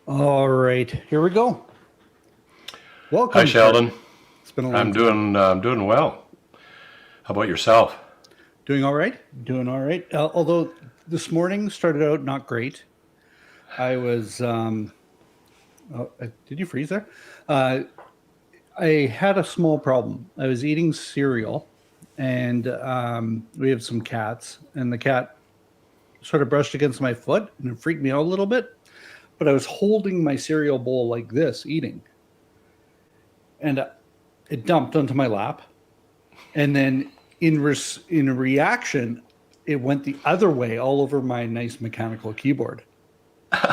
All right, here we go. Hi, Welcome, Kirk. Sheldon. It's been a long I'm time. doing well. How about yourself? Doing all right. Doing all right. Although this morning started out not great. I was. Did you freeze there? Uh, I had a small problem. I was eating cereal, and we have some cats, and the cat sort of brushed against my foot, and it freaked me out a little bit. But I was holding my cereal bowl like this, eating, and it dumped onto my lap. And then in reaction, it went the other way all over my nice mechanical keyboard.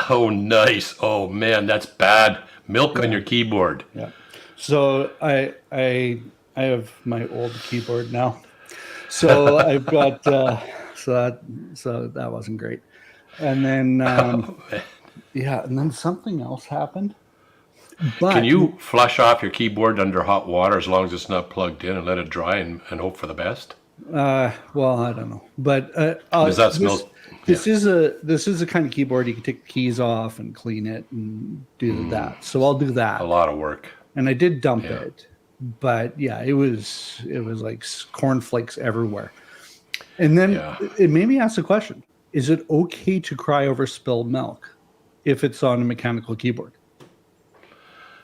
Oh, nice. Oh man, that's bad. Milk on Yeah, your keyboard. yeah. So I have my old keyboard now. So I've got so that so that wasn't great. And then Oh, man. yeah, and then something else happened. Can But you flush off your keyboard under hot water as long as it's not plugged in and let it dry and hope for the best? well, I don't know. But Does that this smell? Yeah. this is a kind of keyboard you can take the keys off and clean it and do that. So I'll do A that. lot of work. And I did dump Yeah. it, but yeah, it was like cornflakes everywhere. And then Yeah. it made me ask the question: is it okay to cry over spilled milk if it's on a mechanical keyboard?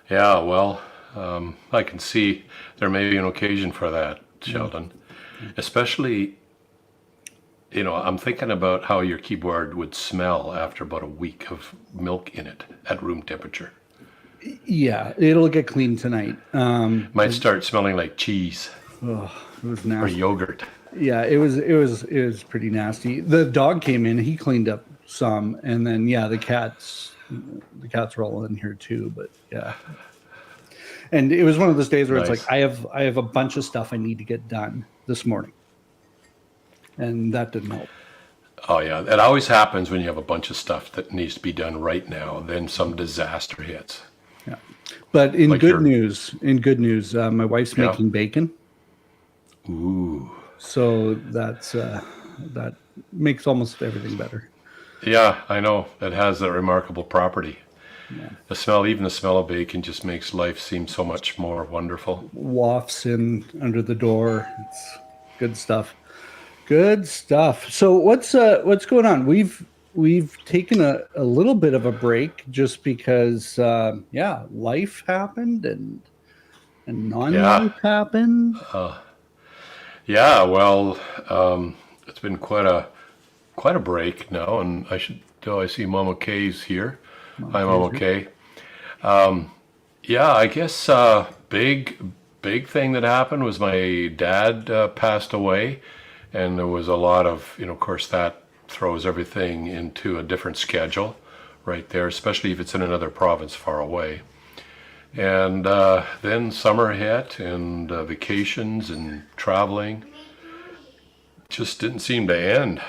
Yeah. Well, I can see there may be an occasion for that, Yeah. Sheldon. Especially, I'm thinking about how your keyboard would smell after about a week of milk in it at room temperature. Yeah, it'll get cleaned tonight. Might start smelling like cheese Oh, it was or nasty. yogurt. Yeah, it was pretty nasty. The dog came in, he cleaned up some, and then yeah, the cats were all in here too. But yeah, and it was one of those days where it's like Nice. I have a bunch of stuff I need to get done this morning, and that didn't help. Oh yeah, it always happens when you have a bunch of stuff that needs to be done right now. Then some disaster hits. Yeah, but in Like good your news, my wife's yeah. making bacon, Ooh. so that makes almost everything better. Yeah, I know. That has that remarkable property. Yeah, Even the smell of bacon just makes life seem so much more wonderful. wafts in under the door. It's good stuff. Good stuff. So what's going on? We've taken a little bit of a break just because yeah, life happened and Yeah. non-life happened. Yeah, well, it's been quite a break now, and I see Mama Kay's here. Hi, Mama Okay. Kay. Yeah, I guess big thing that happened was my dad passed away, and there was a lot of course that throws everything into a different schedule right there, especially if it's in another province far away. And then summer hit, and vacations and traveling just didn't seem to end.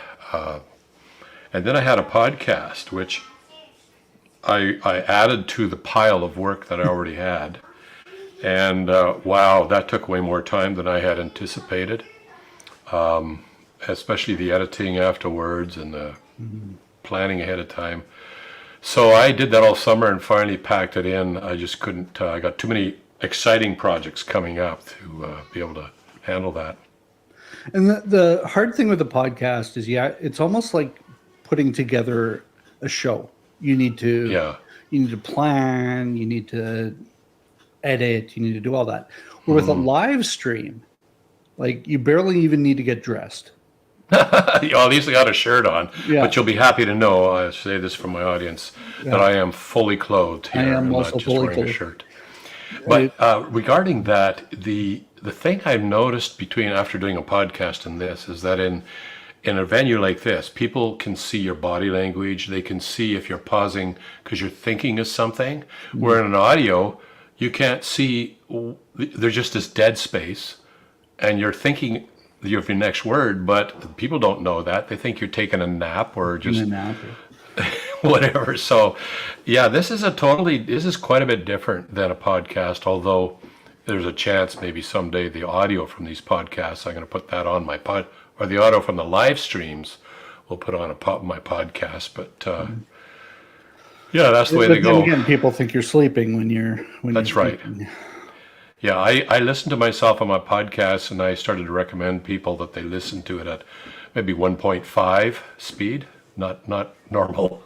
And then I had a podcast, which I added to the pile of work that I already had. And wow, that took way more time than I had anticipated, especially the editing afterwards and the planning ahead of time. So I did that all summer and finally packed it in. I just couldn't, I got too many exciting projects coming up to be able to handle that. And the hard thing with the podcast is, yeah, it's almost like putting together a show. You need to Yeah. you need to plan, you need to edit, you need to do all that. Where with a live stream, like you barely even need to get dressed. You at least I got a shirt on, Yeah, but you'll be happy to know, I say this from my audience, that yeah. I am fully clothed I here am and not also just fully wearing a clothed. shirt. I, But regarding that, the thing I've noticed between after doing a podcast and this is that in a venue like this, people can see your body language. They can see if you're pausing because you're thinking of something. Where in an audio, you can't see. There's just this dead space, and you're thinking of your next word, but people don't know that. They think you're taking a nap or in a just nap. whatever. So, yeah, this is quite a bit different than a podcast, although there's a chance maybe someday the audio from these podcasts, I'm going to put that on or the audio from the live streams we'll put on my podcast. But Yeah, that's the way they But then go. again, people think you're sleeping when That's you're right. eating. Yeah, I listen to myself on my podcast, and I started to recommend people that they listen to it at maybe 1.5 speed, not normal.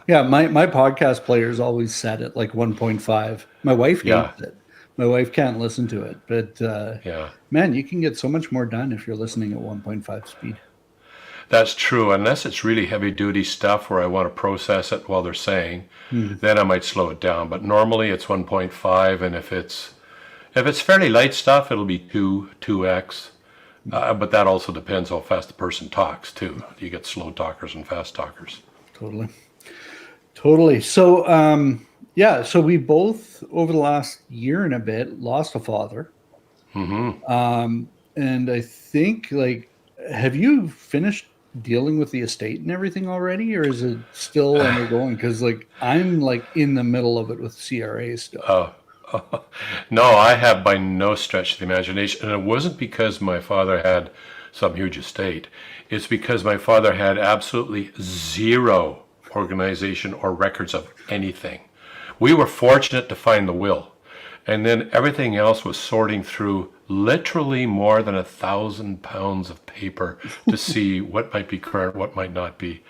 Yeah, my podcast player is always set at like 1.5. My wife Yeah, hates it. My wife can't listen to it, but yeah. man, you can get so much more done if you're listening at 1.5 speed. That's true, unless it's really heavy duty stuff where I want to process it while they're saying, Hmm. then I might slow it down. But normally it's 1.5, and if it's fairly light stuff, it'll be 2x. But that also depends how fast the person talks too. You get slow talkers and fast talkers. Totally. Totally. So, yeah, so we both over the last year and a bit lost a father. Hmm. And I think like, have you finished dealing with the estate and everything already, or is it still undergoing? Because like I'm like in the middle of it with CRA still. Oh, no, I have by no stretch of the imagination. And it wasn't because my father had some huge estate. It's because my father had absolutely zero organization or records of anything. We were fortunate to find the will. And then everything else was sorting through literally more than 1,000 pounds of paper to see what might be current, what might not be.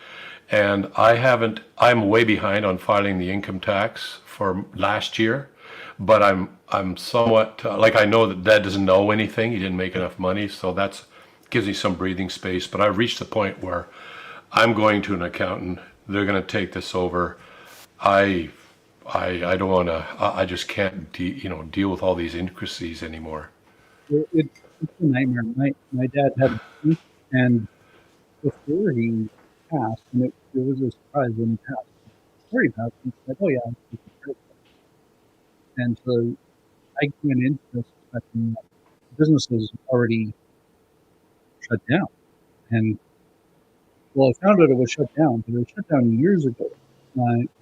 And I'm way behind on filing the income tax for last year, but I'm somewhat like I know that Dad doesn't know anything. He didn't make enough money, so that's gives me some breathing space. But I've reached the point where I'm going to an accountant. They're going to take this over. I I don't want to. I just can't deal with all these intricacies anymore. It's a nightmare. My dad had a tooth, and before he passed, and it was a surprise when he passed. Before he passed, he said, "Oh yeah, I'm taking care of it." And so I went into this expecting that business was already shut down. And well, I found out it was shut down, but it was shut down years ago.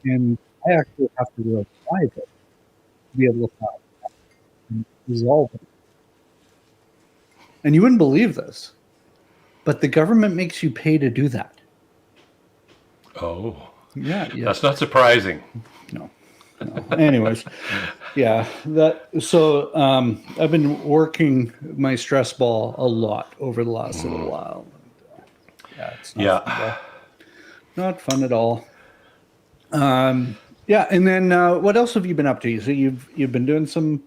And I actually have to go private to be able to file and resolve it. And you wouldn't believe this, but the government makes you pay to do that. Oh, Yeah, yeah. that's not surprising. No. No. Anyways, yeah, that so I've been working my stress ball a lot over the last little while. Yeah, it's not fun at Yeah, all. Not fun at all. Yeah, and then what else have you been up to? So you've been doing some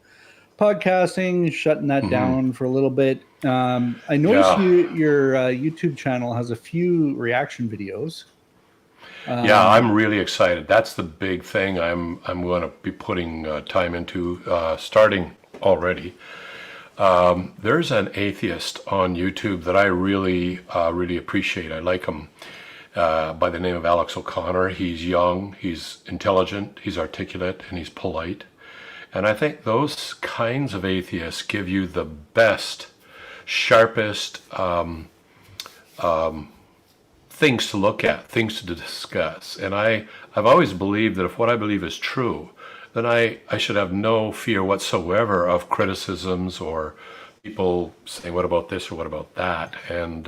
podcasting, shutting that down for a little bit. I noticed yeah, your YouTube channel has a few reaction videos. yeah. Um, I'm really excited. That's the big thing. I'm going to be putting time into starting already. There's an atheist on YouTube that I really appreciate. I like him by the name of Alex O'Connor. He's young, he's intelligent, he's articulate, and he's polite. And I think those kinds of atheists give you the best, sharpest things to look at, things to discuss. And I've always believed that if what I believe is true, then I should have no fear whatsoever of criticisms or people saying, what about this or what about that? And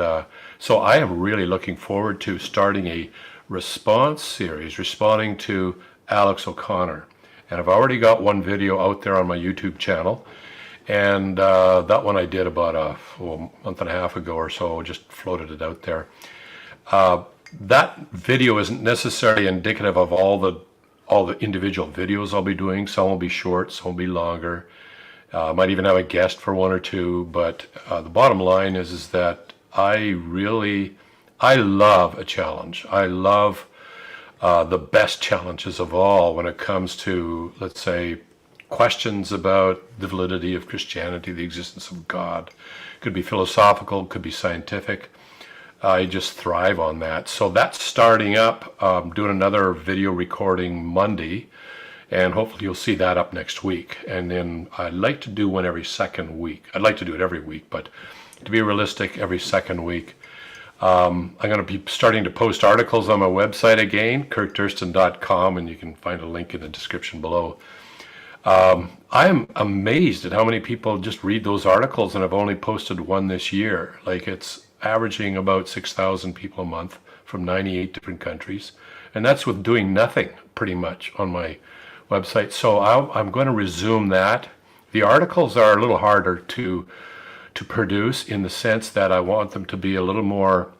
so I am really looking forward to starting a response series responding to Alex O'Connor. And I've already got one video out there on my YouTube channel. And that one I did about a month and a half ago or so, just floated it out there. That video isn't necessarily indicative of all the individual videos I'll be doing. Some will be short, some will be longer. I might even have a guest for one or two. But the bottom line is that I love a challenge. I love the best challenges of all when it comes to, let's say, questions about the validity of Christianity, the existence of God. Could be philosophical, could be scientific. I just thrive on that. So that's starting up. Doing another video recording Monday, and hopefully you'll see that up next week. And then I'd like to do one every second week. I'd like to do it every week, but to be realistic, every second week. I'm going to be starting to post articles on my website again, kirkdurston.com, and you can find a link in the description below. I'm amazed at how many people just read those articles, and I've only posted one this year. Like, it's averaging about 6,000 people a month from 98 different countries. and that's with doing nothing pretty much on my website. So I'm going to resume that. The articles are a little harder to produce in the sense that I want them to be a little more.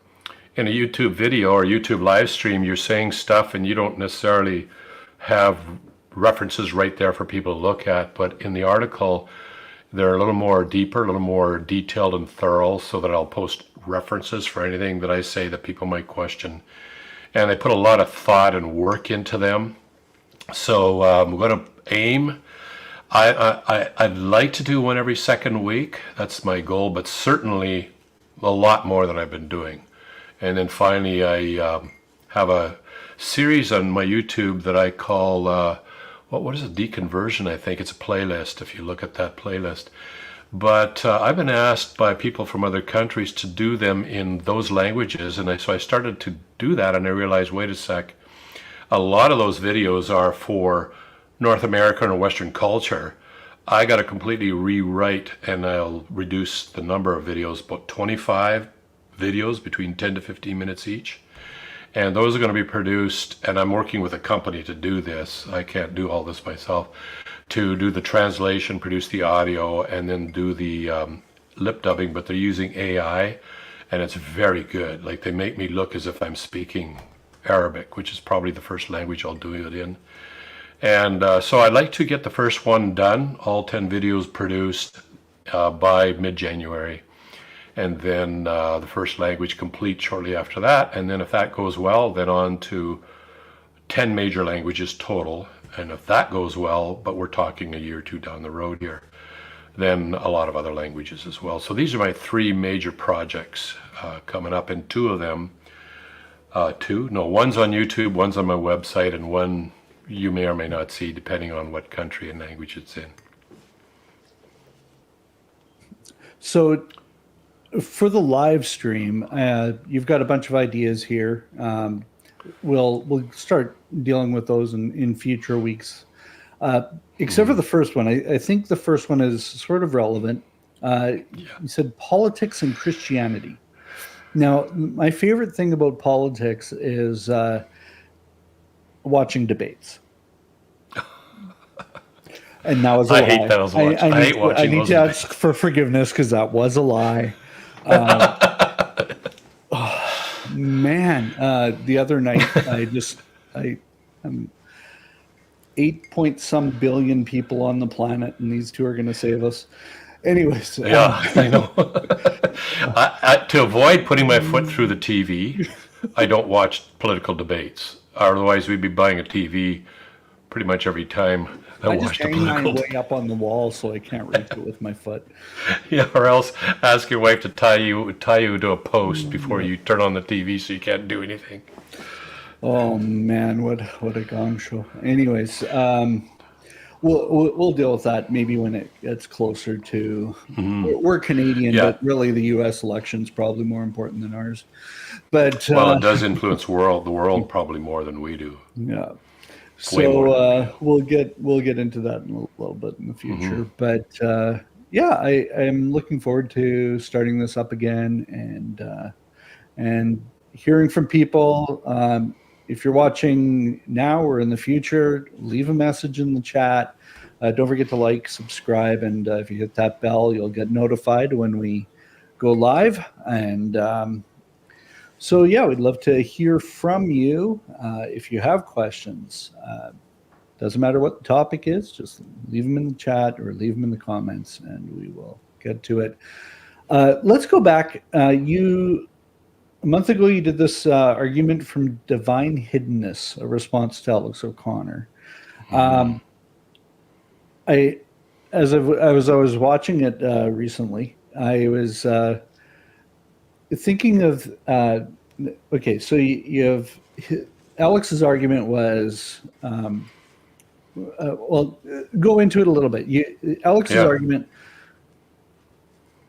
In a YouTube video or YouTube live stream, you're saying stuff and you don't necessarily have references right there for people to look at. But in the article, they're a little more deeper, a little more detailed and thorough, so that I'll post references for anything that I say that people might question. And I put a lot of thought and work into them. So I'm going to aim. I'd like to do one every second week. That's my goal, but certainly a lot more than I've been doing. And then finally, I have a series on my YouTube that I call, what is it, Deconversion, I think. It's a playlist, if you look at that playlist. But I've been asked by people from other countries to do them in those languages. And so I started to do that, and I realized, wait a sec, a lot of those videos are for North American or Western culture. I got to completely rewrite, and I'll reduce the number of videos, about 25 videos between 10 to 15 minutes each, and those are going to be produced, and I'm working with a company to do this. I can't do all this myself, to do the translation, produce the audio, and then do the lip dubbing, but they're using AI, and it's very good. Like, they make me look as if I'm speaking Arabic, which is probably the first language I'll do it in. And so I'd like to get the first one done, all 10 videos produced by mid-January. And then the first language complete shortly after that. And then if that goes well, then on to 10 major languages total. And if that goes well, but we're talking a year or two down the road here, then a lot of other languages as well. So these are my 3 major projects coming up, and 2 of them, one's on YouTube, one's on my website, and one you may or may not see depending on what country and language it's in. So for the live stream, you've got a bunch of ideas here. We'll start dealing with those in future weeks. Except for the first one. I think the first one is sort of relevant. You said politics and Christianity. Now, my favorite thing about politics is watching debates. And that was a lie. I hate that as much. I hate watching those to debates. ask for forgiveness because that was a lie. The other night I'm 8 billion people on the planet, and these 2 are going to save us. Anyways, I know. To avoid putting my foot through the TV, I don't watch political debates. Otherwise, we'd be buying a TV pretty much every time I just watch the hang mine political. way up on the wall so I can't reach it with my foot. Yeah, or else ask your wife to tie you to a post before you turn on the TV, so you can't do anything. Oh man, what a gong show. Anyways, we'll deal with that maybe when it gets closer to. We're Canadian, Yeah. but really the U.S. election's probably more important than ours. But Well, it does influence the world probably more than we do. yeah. Way more So we'll get into that in a little bit in the future. But I am looking forward to starting this up again and hearing from people. If you're watching now or in the future, leave a message in the chat. Don't forget to like, subscribe, and if you hit that bell, you'll get notified when we go live. And we'd love to hear from you. If you have questions, doesn't matter what the topic is, just leave them in the chat or leave them in the comments, and we will get to it. Let's go back. A month ago, you did this argument from Divine Hiddenness, a response to Alex O'Connor. I was watching it recently, I was thinking of so you have Alex's argument was go into it a little bit. Alex's argument,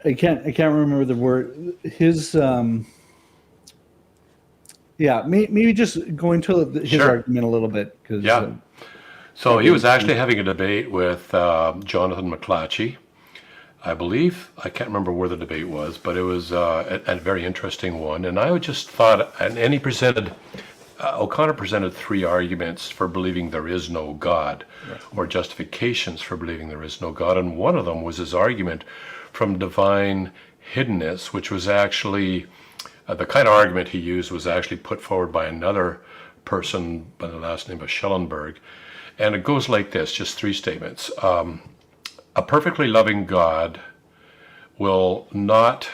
I can't remember the word. His maybe just go into his argument a little bit because so he was actually having a debate with Jonathan McClatchy, I believe. I can't remember where the debate was, but it was a very interesting one. And I just thought, and he presented O'Connor presented three arguments for believing there is no God, or justifications for believing there is no God, and one of them was his argument from divine hiddenness, which was actually the kind of argument he used was actually put forward by another person by the last name of Schellenberg, and it goes like this: just three statements. A perfectly loving God will not.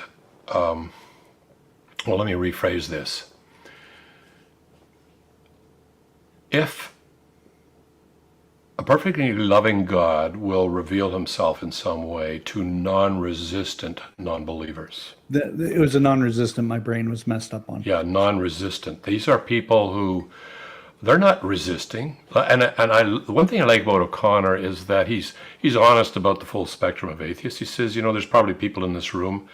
Well, let me rephrase this. If a perfectly loving God will reveal himself in some way to non-resistant non-believers. It was a non-resistant my brain was messed up on. Yeah, non-resistant. These are people who, they're not resisting. One thing I like about O'Connor is that he's honest about the full spectrum of atheists. He says, there's probably people in this room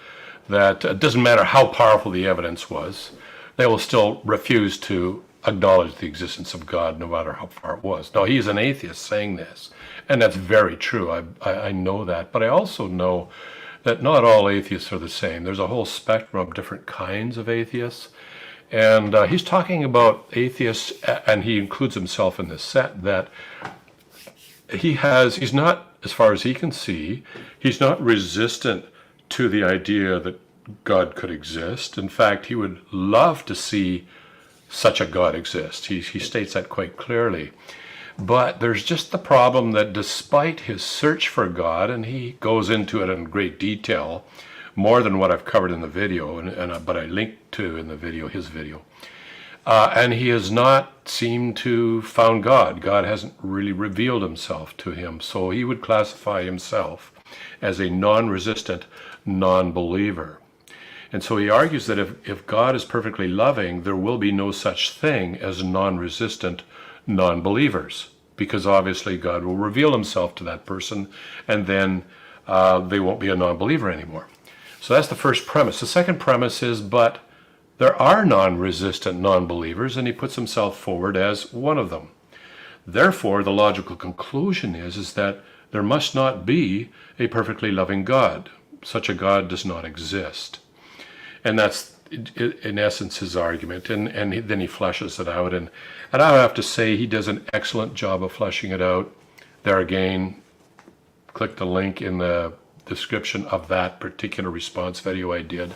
that it doesn't matter how powerful the evidence was, they will still refuse to acknowledge the existence of God no matter how far it was. Now, he's an atheist saying this, and that's very true. I know that, but I also know that not all atheists are the same. There's a whole spectrum of different kinds of atheists, and he's talking about atheists, and he includes himself in this set, that he's not, as far as he can see, he's not resistant to the idea that God could exist. In fact, he would love to see such a God exist. He states that quite clearly. But there's just the problem that despite his search for God, and he goes into it in great detail, more than what I've covered in the video, but I linked to in the video, his video, and he has not seemed to found God. God hasn't really revealed himself to him, so he would classify himself as a non-resistant non-believer. And so he argues that if God is perfectly loving, there will be no such thing as non-resistant non-believers, because obviously God will reveal himself to that person, and then they won't be a non-believer anymore. So that's the first premise. The second premise is, but there are non-resistant non-believers, and he puts himself forward as one of them. Therefore, the logical conclusion is that there must not be a perfectly loving God. Such a God does not exist. And that's, in essence, his argument. And then he fleshes it out. And I have to say, he does an excellent job of fleshing it out. There again, click the link in the description of that particular response video I did.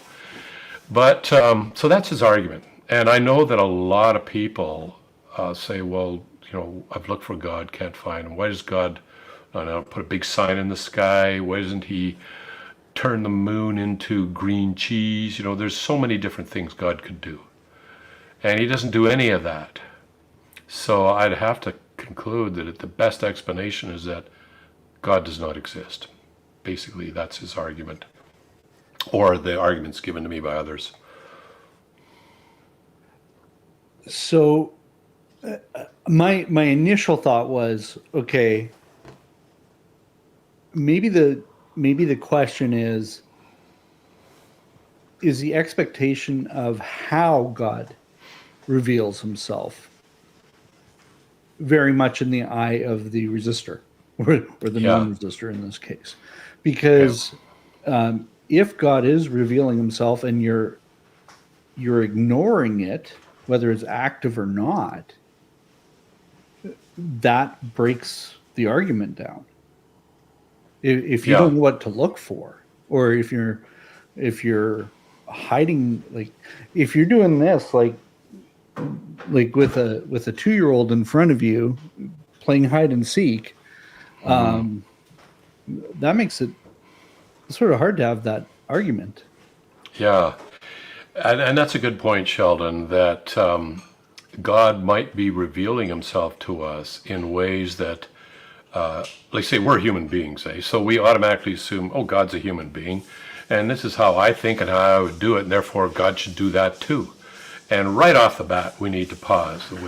But, so that's his argument. And I know that a lot of people say, well, I've looked for God, can't find him. Why does God put a big sign in the sky? Why doesn't he turn the moon into green cheese? There's so many different things God could do. And he doesn't do any of that. So I'd have to conclude that the best explanation is that God does not exist. Basically, that's his argument, or the arguments given to me by others. So my initial thought was, okay, maybe the question is the expectation of how God reveals himself very much in the eye of the resistor, or the non-resistor in this case. Because if God is revealing himself and you're ignoring it, whether it's active or not, that breaks the argument down. If you don't know what to look for, or if you're hiding, like if you're doing this like with a 2-year-old in front of you playing hide and seek, that makes it sort of hard to have that argument. Yeah. And that's a good point, Sheldon, that God might be revealing himself to us in ways that, like say we're human beings, so we automatically assume, oh, God's a human being, and this is how I think and how I would do it, and therefore God should do that too. And right off the bat, we need to pause and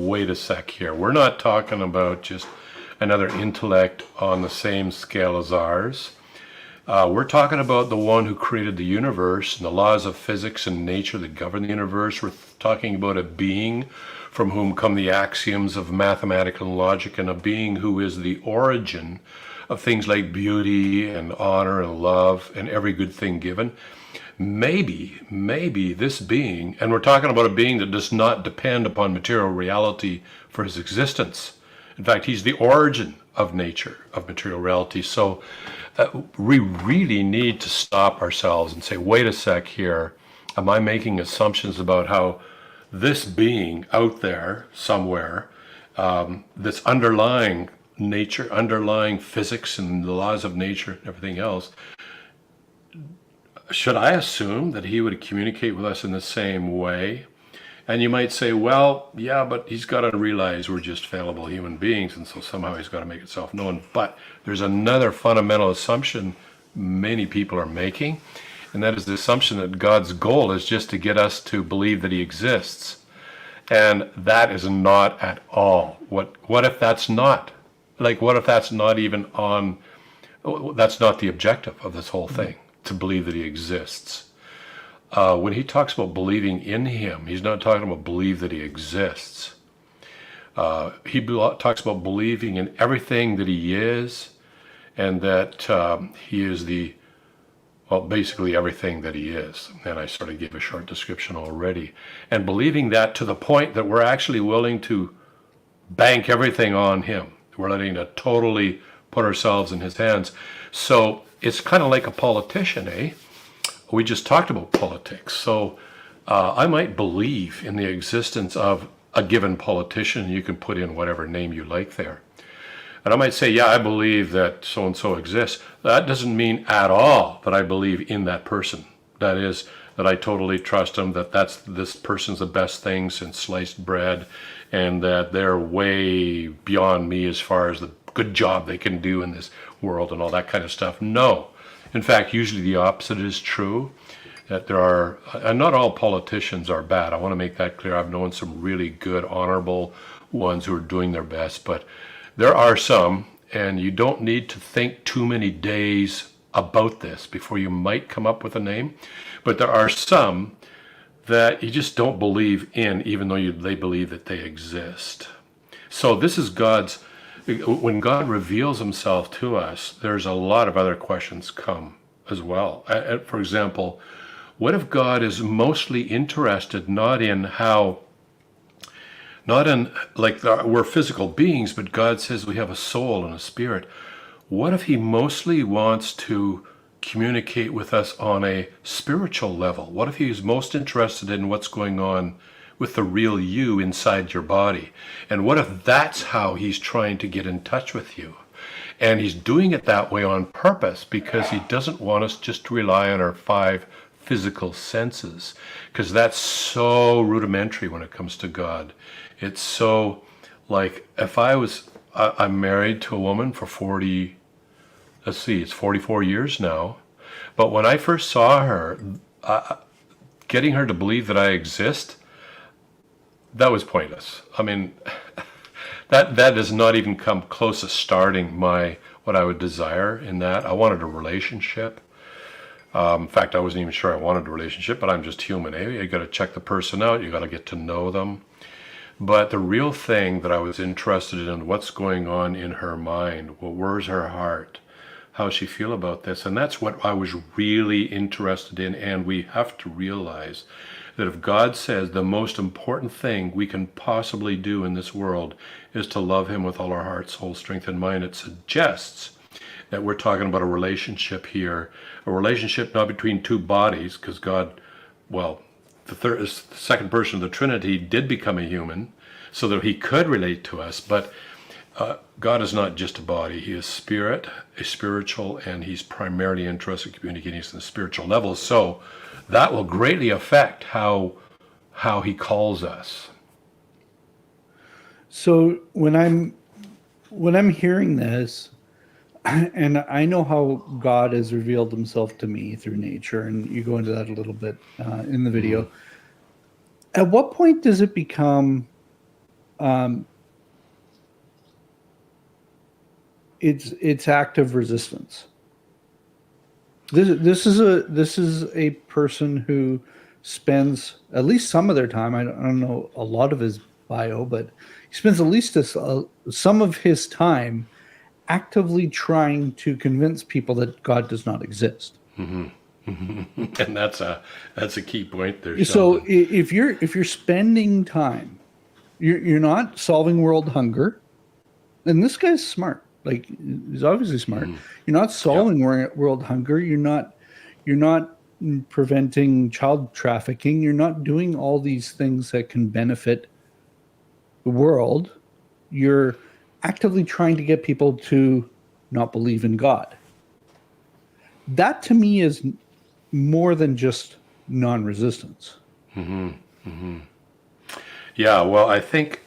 wait a sec here. We're not talking about just another intellect on the same scale as ours. We're talking about the one who created the universe and the laws of physics and nature that govern the universe. We're talking about a being from whom come the axioms of mathematical logic, and a being who is the origin of things like beauty and honor and love and every good thing given. maybe this being, and we're talking about a being that does not depend upon material reality for his existence. In fact, he's the origin of nature, of material reality. So we really need to stop ourselves and say, wait a sec here. Am I making assumptions about how this being out there somewhere, this underlying nature, underlying physics and the laws of nature and everything else, should I assume that he would communicate with us in the same way? And you might say, well, yeah, but he's got to realize we're just fallible human beings, and so somehow he's got to make himself known. But there's another fundamental assumption many people are making, and that is the assumption that God's goal is just to get us to believe that he exists. And that is not at all. What if that's not? Like, what if that's not even on, that's not the objective of this whole thing, to believe that he exists? When he talks about believing in him, he's not talking about believe that he exists. He talks about believing in everything that he is, and that he is basically everything that he is. And I sort of gave a short description already. And believing that to the point that we're actually willing to bank everything on him. We're letting to totally put ourselves in his hands. So it's kind of like a politician, eh? We just talked about politics. So I might believe in the existence of a given politician. You can put in whatever name you like there. And I might say, yeah, I believe that so-and-so exists. That doesn't mean at all that I believe in that person. That is, that I totally trust him, that this person's the best thing since sliced bread, and that they're way beyond me as far as the good job they can do in this world and all that kind of stuff. No. In fact, usually the opposite is true, that there are, and not all politicians are bad. I want to make that clear. I've known some really good, honorable ones who are doing their best, but there are some, and you don't need to think too many days about this before you might come up with a name, but there are some that you just don't believe in, even though they believe that they exist. So this is when God reveals himself to us, there's a lot of other questions come as well. For example, what if God is mostly interested not in we're physical beings, but God says we have a soul and a spirit. What if he mostly wants to communicate with us on a spiritual level? What if he's most interested in what's going on with the real you inside your body? And what if that's how he's trying to get in touch with you? And he's doing it that way on purpose because he doesn't want us just to rely on our 5 physical senses, because that's so rudimentary when it comes to God. It's so, like, if I'm married to a woman for 44 years now, but when I first saw her, getting her to believe that I exist, that was pointless. I mean, that does not even come close to starting what I would desire in that. I wanted a relationship. In fact, I wasn't even sure I wanted a relationship, but I'm just human, eh? You got to check the person out. You got to get to know them. But the real thing that I was interested in, what's going on in her mind, where's her heart, how does she feel about this? And that's what I was really interested in. And we have to realize that if God says the most important thing we can possibly do in this world is to love him with all our heart, soul, strength, and mind, it suggests that we're talking about a relationship here, a relationship not between 2 bodies, because God, the second person of the Trinity did become a human so that he could relate to us, but God is not just a body. He is spirit, a spiritual, and he's primarily interested in communicating us on the spiritual level. So that will greatly affect how he calls us. So when I'm hearing this, and I know how God has revealed himself to me through nature, and you go into that a little bit in the video. At what point does it become it's active resistance? This is a person who spends at least some of their time. I don't know a lot of his bio, but he spends at least some of his time actively trying to convince people that God does not exist. Mm-hmm. And that's a key point there, So Sheldon. if you're spending time, you're not solving world hunger, and this guy's smart. Like, he's obviously smart. You're not Yep. solving world hunger. You're not preventing child trafficking. You're not doing all these things that can benefit the world. You're actively trying to get people to not believe in God. That to me is more than just non-resistance. Yeah. Well, I think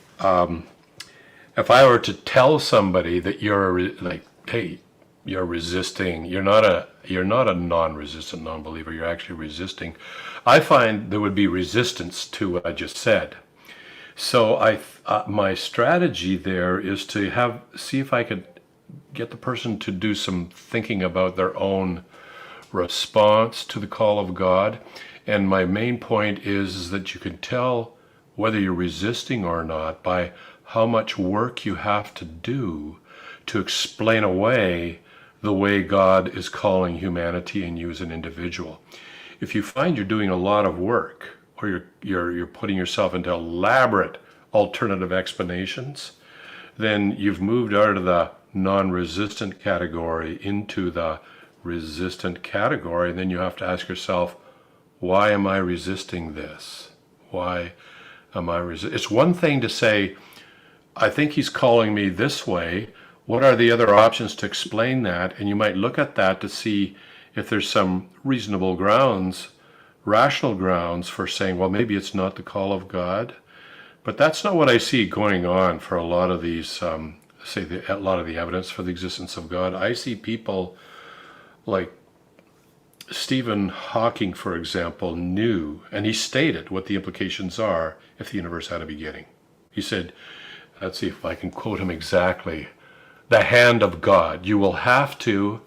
if I were to tell somebody that like, hey, you're resisting, you're not a non-resistant non-believer, you're actually resisting, I find there would be resistance to what I just said. So my strategy there is to see if I could get the person to do some thinking about their own response to the call of God. And my main point is that you can tell whether you're resisting or not by how much work you have to do to explain away the way God is calling humanity and you as an individual. If you find you're doing a lot of work, or you're putting yourself into elaborate alternative explanations, then you've moved out of the non-resistant category into the resistant category. And then you have to ask yourself, why am I resisting this? Why am I resisting? It's one thing to say, I think he's calling me this way. What are the other options to explain that? And you might look at that to see if there's some reasonable grounds, rational grounds for saying, well, maybe it's not the call of God. But that's not what I see going on for a lot of these, a lot of the evidence for the existence of God. I see people like Stephen Hawking, for example, knew, and he stated what the implications are if the universe had a beginning. He said, let's see if I can quote him exactly, the hand of God. You will have to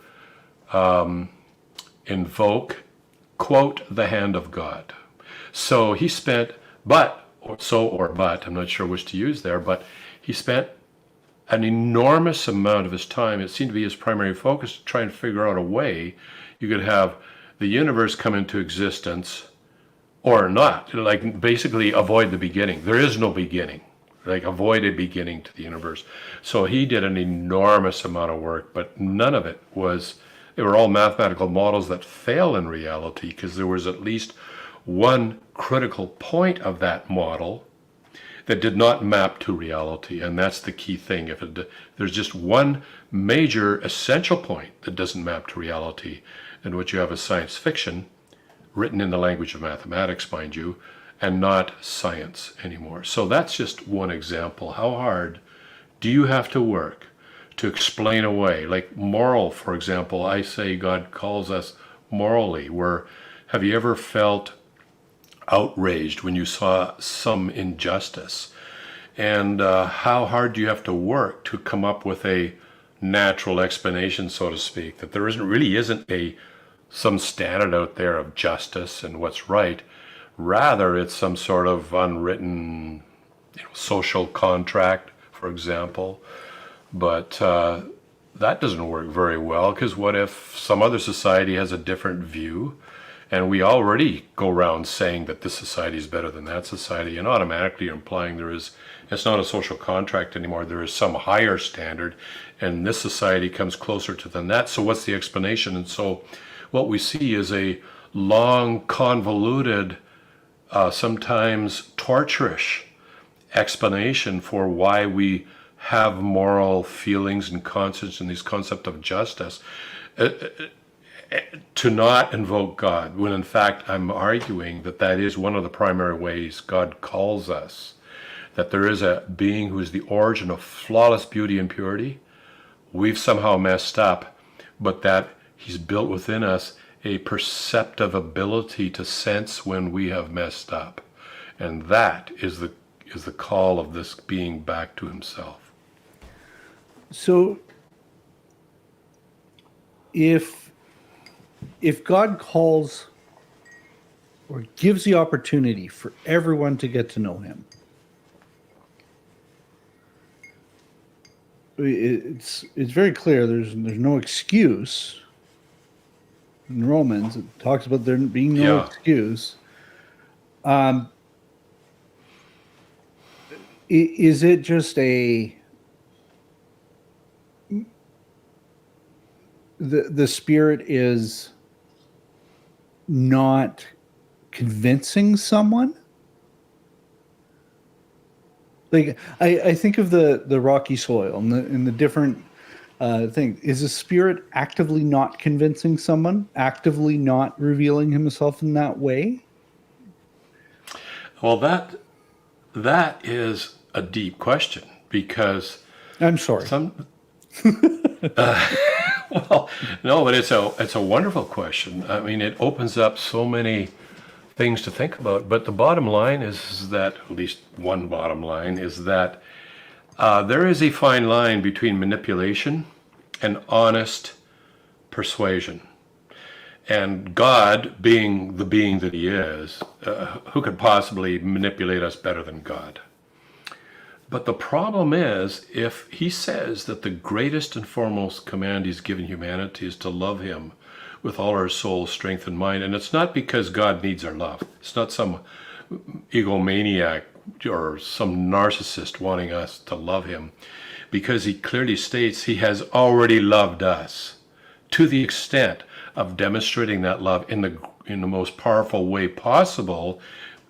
invoke, quote, the hand of God. So he spent, I'm not sure which to use there, but he spent an enormous amount of his time, it seemed to be his primary focus, to try and figure out a way you could have the universe come into existence or not, like basically avoid the beginning. There is no beginning, like avoid a beginning to the universe. So he did an enormous amount of work, but none of it was, they were all mathematical models that fail in reality because there was at least one critical point of that model that did not map to reality, and that's the key thing. There's just one major essential point that doesn't map to reality, and what you have is science fiction, written in the language of mathematics, mind you, and not science anymore. So that's just one example. How hard do you have to work to explain away, like moral, for example? I say God calls us morally. Have you ever felt outraged when you saw some injustice? And how hard do you have to work to come up with a natural explanation, so to speak, that there really isn't some standard out there of justice and what's right. Rather, it's some sort of unwritten social contract, for example. But that doesn't work very well, because what if some other society has a different view? And we already go around saying that this society is better than that society, and automatically you're implying it's not a social contract anymore. There is some higher standard, and this society comes closer to than that. So what's the explanation? And so what we see is a long, convoluted, sometimes torturous explanation for why we have moral feelings and conscience and this concept of justice. To not invoke God, when in fact I'm arguing that is one of the primary ways God calls us, that there is a being who is the origin of flawless beauty and purity. We've somehow messed up, but that he's built within us a perceptive ability to sense when we have messed up. And that is the call of this being back to himself. So if God calls or gives the opportunity for everyone to get to know him, it's very clear there's no excuse in Romans. It talks about there being no Yeah. excuse. Is it just the spirit is not convincing someone? Like I think of the rocky soil and the different thing. Is the spirit actively not convincing someone, actively not revealing himself in that way? Well, that is a deep question because I'm sorry. some well, no, but it's a wonderful question. I mean, it opens up so many things to think about. But the bottom line is that, at least one bottom line, is that there is a fine line between manipulation and honest persuasion. And God, being the being that He is, who could possibly manipulate us better than God? But the problem is, if He says that the greatest and foremost command He's given humanity is to love Him with all our soul, strength, and mind, and it's not because God needs our love. It's not some egomaniac or some narcissist wanting us to love Him, because He clearly states He has already loved us to the extent of demonstrating that love in the most powerful way possible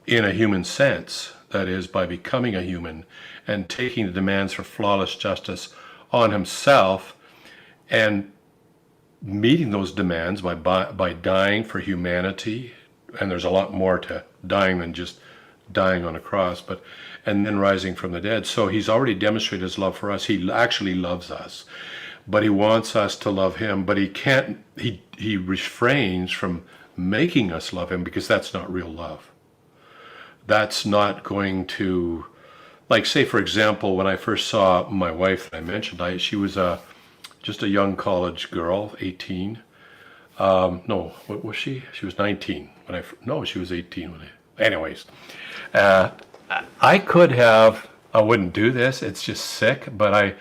in a human sense. That is, by becoming a human and taking the demands for flawless justice on Himself and meeting those demands by dying for humanity. And there's a lot more to dying than just dying on a cross, and then rising from the dead. So He's already demonstrated His love for us. He actually loves us, but He wants us to love Him, but He can't, He refrains from making us love Him, because that's not real love. That's not going to, like, say, for example, when I first saw my wife that I mentioned, she was just a young college girl, 18. No, what was she? She was 19 no, she was 18 anyways. I could have, I wouldn't do this, it's just sick, but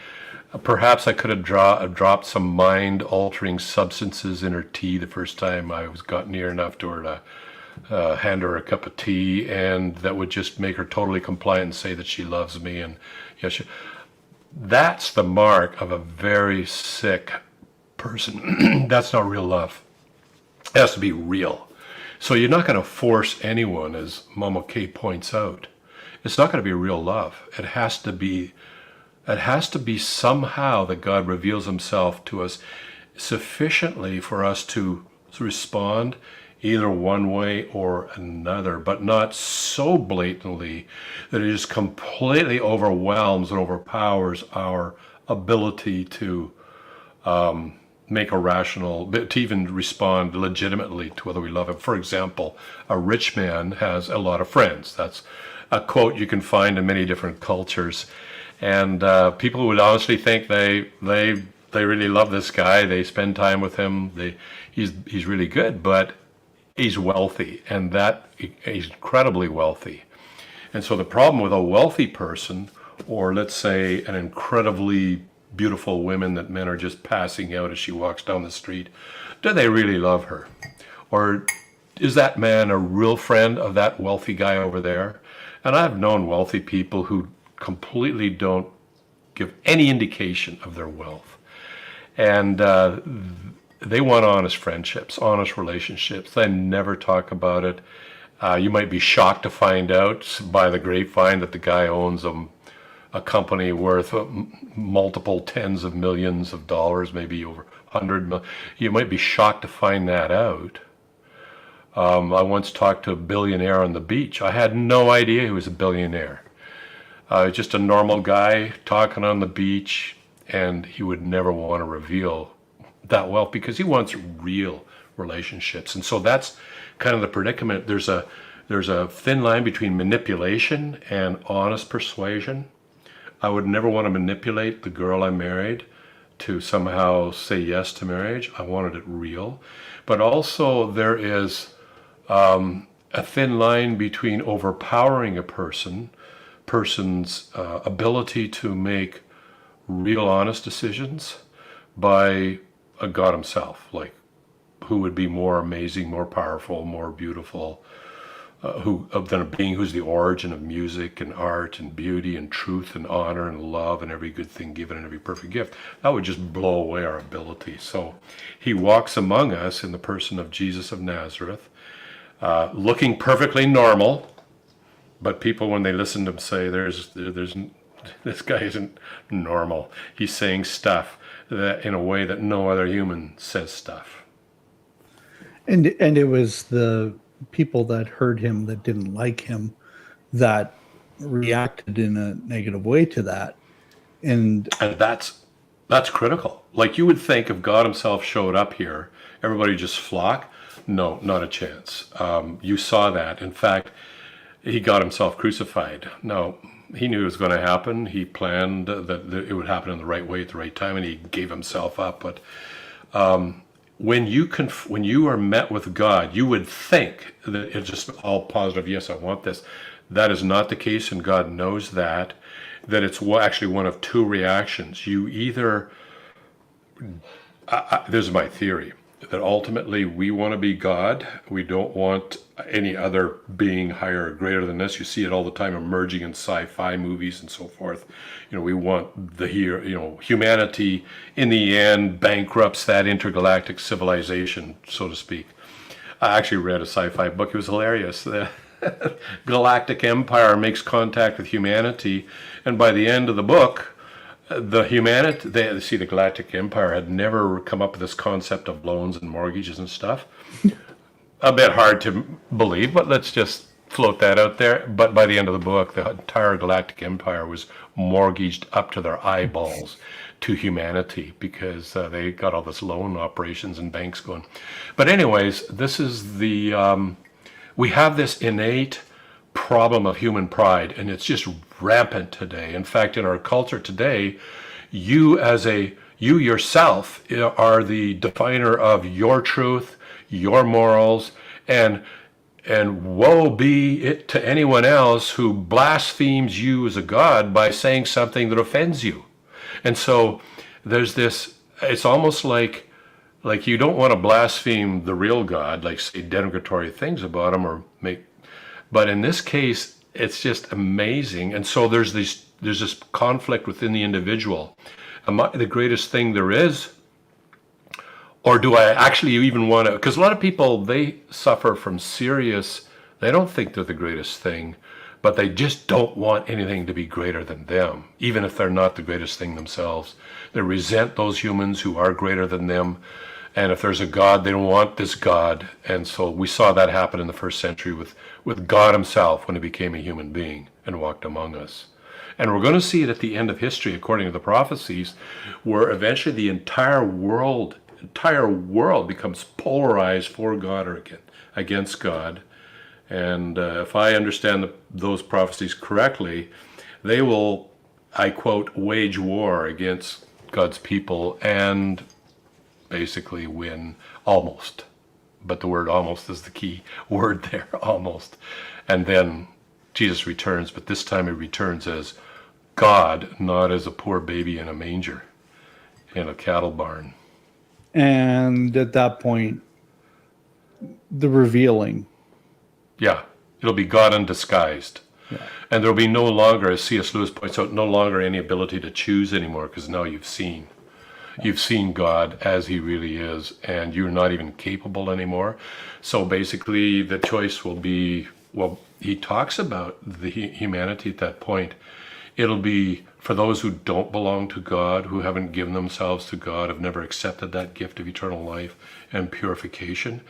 perhaps I could have dropped some mind-altering substances in her tea the first time I got near enough to her to hand her a cup of tea, and that would just make her totally compliant and say that she loves me. And that's the mark of a very sick person. That's not real love. It has to be real. So you're not going to force anyone, as Mama Kay points out. It's not going to be real love. It has to be somehow that God reveals Himself to us sufficiently for us to respond either one way or another, but not so blatantly that it just completely overwhelms and overpowers our ability to make a rational, to even respond legitimately to whether we love Him. For example, a rich man has a lot of friends. That's a quote you can find in many different cultures. And people would honestly think they really love this guy. They spend time with him. He's really good, but he's wealthy, and that he's incredibly wealthy. And so the problem with a wealthy person, or let's say an incredibly beautiful woman that men are just passing out as she walks down the street, do they really love her? Or is that man a real friend of that wealthy guy over there? And I've known wealthy people who completely don't give any indication of their wealth. And they want honest friendships, honest relationships. They never talk about it. You might be shocked to find out by the grapevine that the guy owns a company worth multiple tens of millions of dollars, maybe over 100 million. You might be shocked to find that out. I once talked to a billionaire on the beach. I had no idea he was a billionaire. Just a normal guy talking on the beach, and he would never want to reveal that wealth because he wants real relationships. And so that's kind of the predicament. There's a thin line between manipulation and honest persuasion. I would never want to manipulate the girl I married to somehow say yes to marriage. I wanted it real. But also there is a thin line between overpowering a person's ability to make real honest decisions by a God Himself, like who would be more amazing, more powerful, more beautiful, than a being who's the origin of music and art and beauty and truth and honor and love and every good thing given and every perfect gift. That would just blow away our ability. So he walks among us in the person of Jesus of Nazareth, looking perfectly normal, but people, when they listen to him, say, there's this guy isn't normal. He's saying stuff that in a way that no other human says stuff. And it was the people that heard him that didn't like him that reacted in a negative way to that. And that's critical. Like, you would think if God himself showed up here, everybody would just flock. No, not a chance. You saw that. In fact, he got himself crucified. Now, he knew it was going to happen. He planned that it would happen in the right way at the right time, and he gave himself up. But when you are met with God, you would think that it's just all positive. Yes, I want this. That is not the case, and God knows that it's actually one of two reactions. You either, this is my theory, that ultimately we want to be God. We don't want any other being higher or greater than us. You see it all the time emerging in sci-fi movies and so forth. We want humanity in the end bankrupts that intergalactic civilization, so to speak. I actually read a sci-fi book. It was hilarious. The galactic empire makes contact with humanity, and by the end of the book, the galactic empire had never come up with this concept of loans and mortgages and stuff. A bit hard to believe, but let's just float that out there. But by the end of the book, the entire galactic empire was mortgaged up to their eyeballs to humanity because they got all this loan operations and banks going. But anyways, this is we have this innate problem of human pride, and it's just rampant today. In fact, in our culture today, you yourself are the definer of your truth, your morals, and woe be it to anyone else who blasphemes you as a god by saying something that offends you. And so there's this, it's almost like you don't want to blaspheme the real God, like say denigratory things about him but in this case, it's just amazing. And so there's this conflict within the individual. Am I the greatest thing there is? Or do I actually even want to? Because a lot of people, they suffer from they don't think they're the greatest thing, but they just don't want anything to be greater than them, even if they're not the greatest thing themselves. They resent those humans who are greater than them. And if there's a God, they don't want this God. And so we saw that happen in the first century with God himself when he became a human being and walked among us. And we're going to see it at the end of history, according to the prophecies, where eventually the entire world becomes polarized for God or against God. And if I understand those prophecies correctly, they will, I quote, wage war against God's people and basically win almost. But the word almost is the key word there, almost. And then Jesus returns, but this time he returns as God, not as a poor baby in a manger in a cattle barn. And at that point, the revealing. Yeah, it'll be God undisguised. Yeah. And there'll be no longer, as C.S. Lewis points out, no longer any ability to choose anymore, because now you've seen. You've seen God as he really is, and you're not even capable anymore. So basically, the choice will be, well, he talks about the humanity at that point. It'll be for those who don't belong to God, who haven't given themselves to God, have never accepted that gift of eternal life and purification.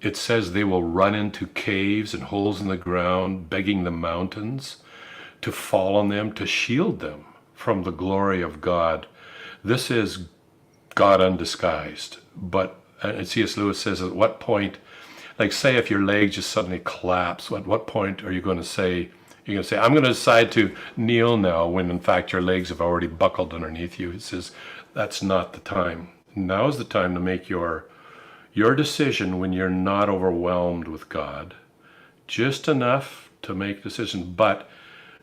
It says they will run into caves and holes in the ground, begging the mountains to fall on them, to shield them from the glory of God. This is God undisguised. But C.S. Lewis says, at what point, like say if your leg just suddenly collapsed, at what point are you going to say, I'm going to decide to kneel now, when in fact your legs have already buckled underneath you. He says, that's not the time. Now is the time to make your decision when you're not overwhelmed with God. Just enough to make decisions, but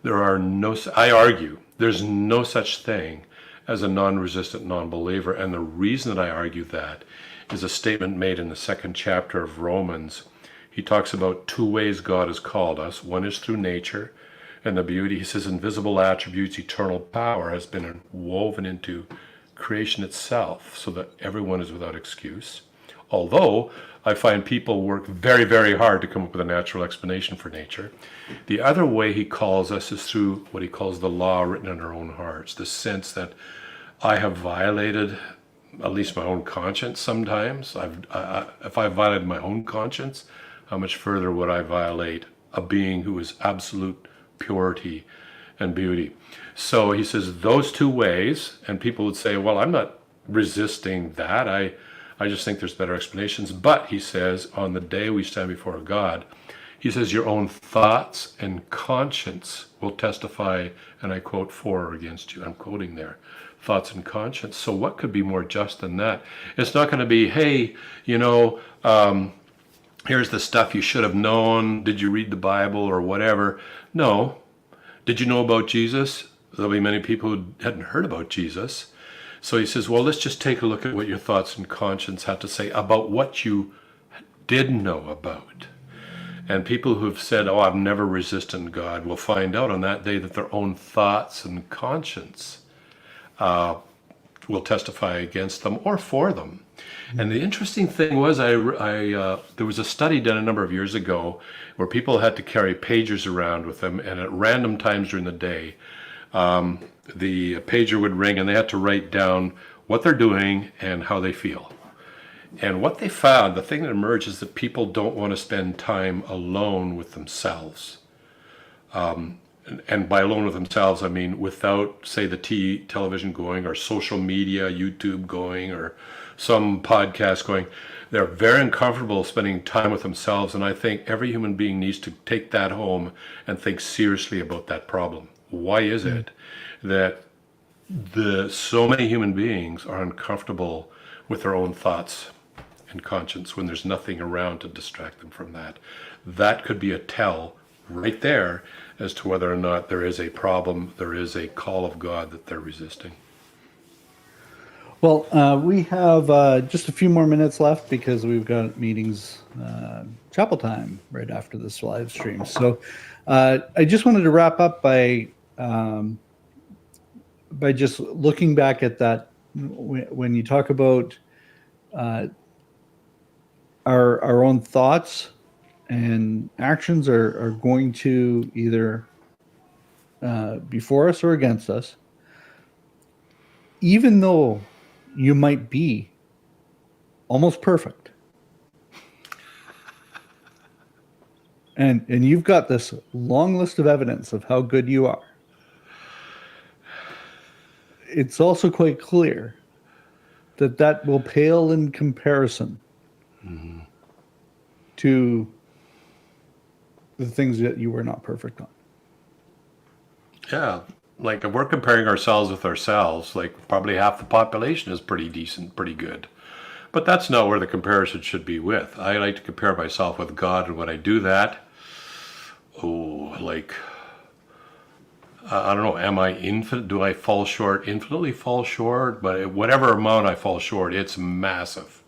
I argue, there's no such thing as a non-resistant non-believer. And the reason that I argue that is a statement made in the 2nd chapter of Romans. He talks about 2 ways God has called us. One is through nature and the beauty. He says invisible attributes, eternal power has been woven into creation itself so that everyone is without excuse. Although I find people work very, very hard to come up with a natural explanation for nature. The other way he calls us is through what he calls the law written in our own hearts, the sense that I have violated at least my own conscience sometimes. If I violated my own conscience, how much further would I violate a being who is absolute purity and beauty? So he says those 2 ways, and people would say, well, I'm not resisting that. I just think there's better explanations. But he says, on the day we stand before God, he says, your own thoughts and conscience will testify, and I quote, for or against you. I'm quoting there, thoughts and conscience. So what could be more just than that? It's not going to be, hey, here's the stuff you should have known. Did you read the Bible or whatever? No. Did you know about Jesus? There'll be many people who hadn't heard about Jesus. So he says, well, let's just take a look at what your thoughts and conscience have to say about what you did know about. And people who've said, oh, I've never resisted God, will find out on that day that their own thoughts and conscience will testify against them or for them. And the interesting thing was, there was a study done a number of years ago where people had to carry pagers around with them, and at random times during the day, the pager would ring and they had to write down what they're doing and how they feel. And what they found, the thing that emerged, is that people don't want to spend time alone with themselves. And by alone with themselves, I mean without, say, the television going or social media, YouTube going or some podcast going. They're very uncomfortable spending time with themselves, and I think every human being needs to take that home and think seriously about that problem. Why is it that so many human beings are uncomfortable with their own thoughts and conscience when there's nothing around to distract them from that? That could be a tell right there as to whether or not there is a problem, there is a call of God that they're resisting. Well, we have just a few more minutes left because we've got meetings, chapel time right after this live stream. So I just wanted to wrap up by just looking back at that. When you talk about our own thoughts and actions are going to either be for us or against us, even though you might be almost perfect, and you've got this long list of evidence of how good you are, it's also quite clear that will pale in comparison to the things that you were not perfect on. Yeah, like if we're comparing ourselves with ourselves, like probably half the population is pretty decent, pretty good. But that's not where the comparison should be with. I like to compare myself with God, and when I do that, I don't know, am I infinite? Do I fall short, infinitely fall short? But whatever amount I fall short, it's massive.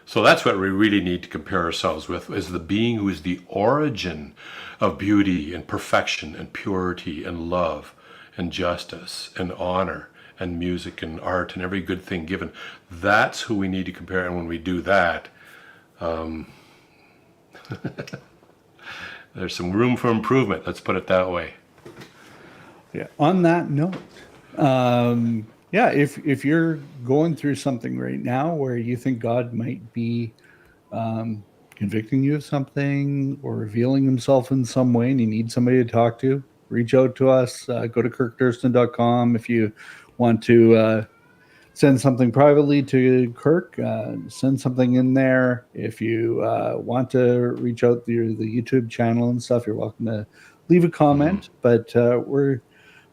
So that's what we really need to compare ourselves with, is the being who is the origin of beauty and perfection and purity and love and justice and honor and music and art and every good thing given. That's who we need to compare. And when we do that, there's some room for improvement. Let's put it that way. Yeah. On that note, if you're going through something right now where you think God might be convicting you of something or revealing himself in some way and you need somebody to talk to, reach out to us. Go to kirkdurston.com. If you want to send something privately to Kirk, send something in there. If you want to reach out through the YouTube channel and stuff, you're welcome to leave a comment. But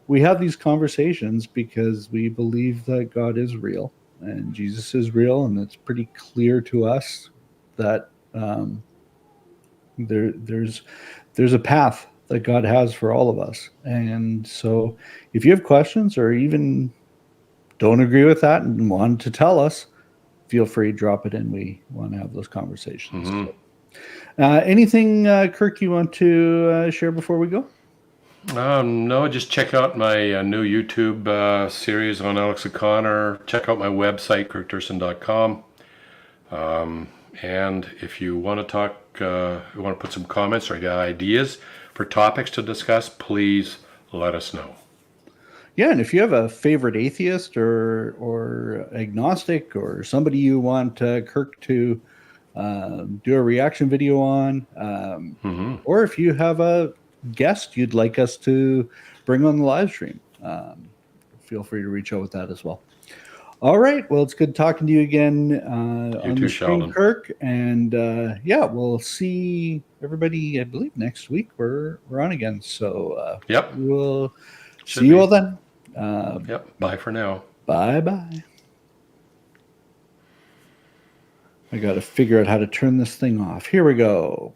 we have these conversations because we believe that God is real and Jesus is real, and it's pretty clear to us that there's a path that God has for all of us. And so if you have questions or even don't agree with that and want to tell us, feel free to drop it in. We want to have those conversations. Mhm. Anything, Kirk, you want to share before we go? No, just check out my new YouTube series on Alex O'Connor. Check out my website, kirkturson.com. And if you want to talk, you want to put some comments or got ideas for topics to discuss, please let us know. Yeah, and if you have a favorite atheist or agnostic or somebody you want Kirk to do a reaction video on, or if you have a guest you'd like us to bring on the live stream, feel free to reach out with that as well. All right. Well, it's good talking to you again on too, the stream, Sheldon. Kirk. And yeah, we'll see everybody, I believe, next week. We're on again. So Yep. we'll Should see you be. all then. Yep. Bye for now. Bye-bye. I got to figure out how to turn this thing off. Here we go.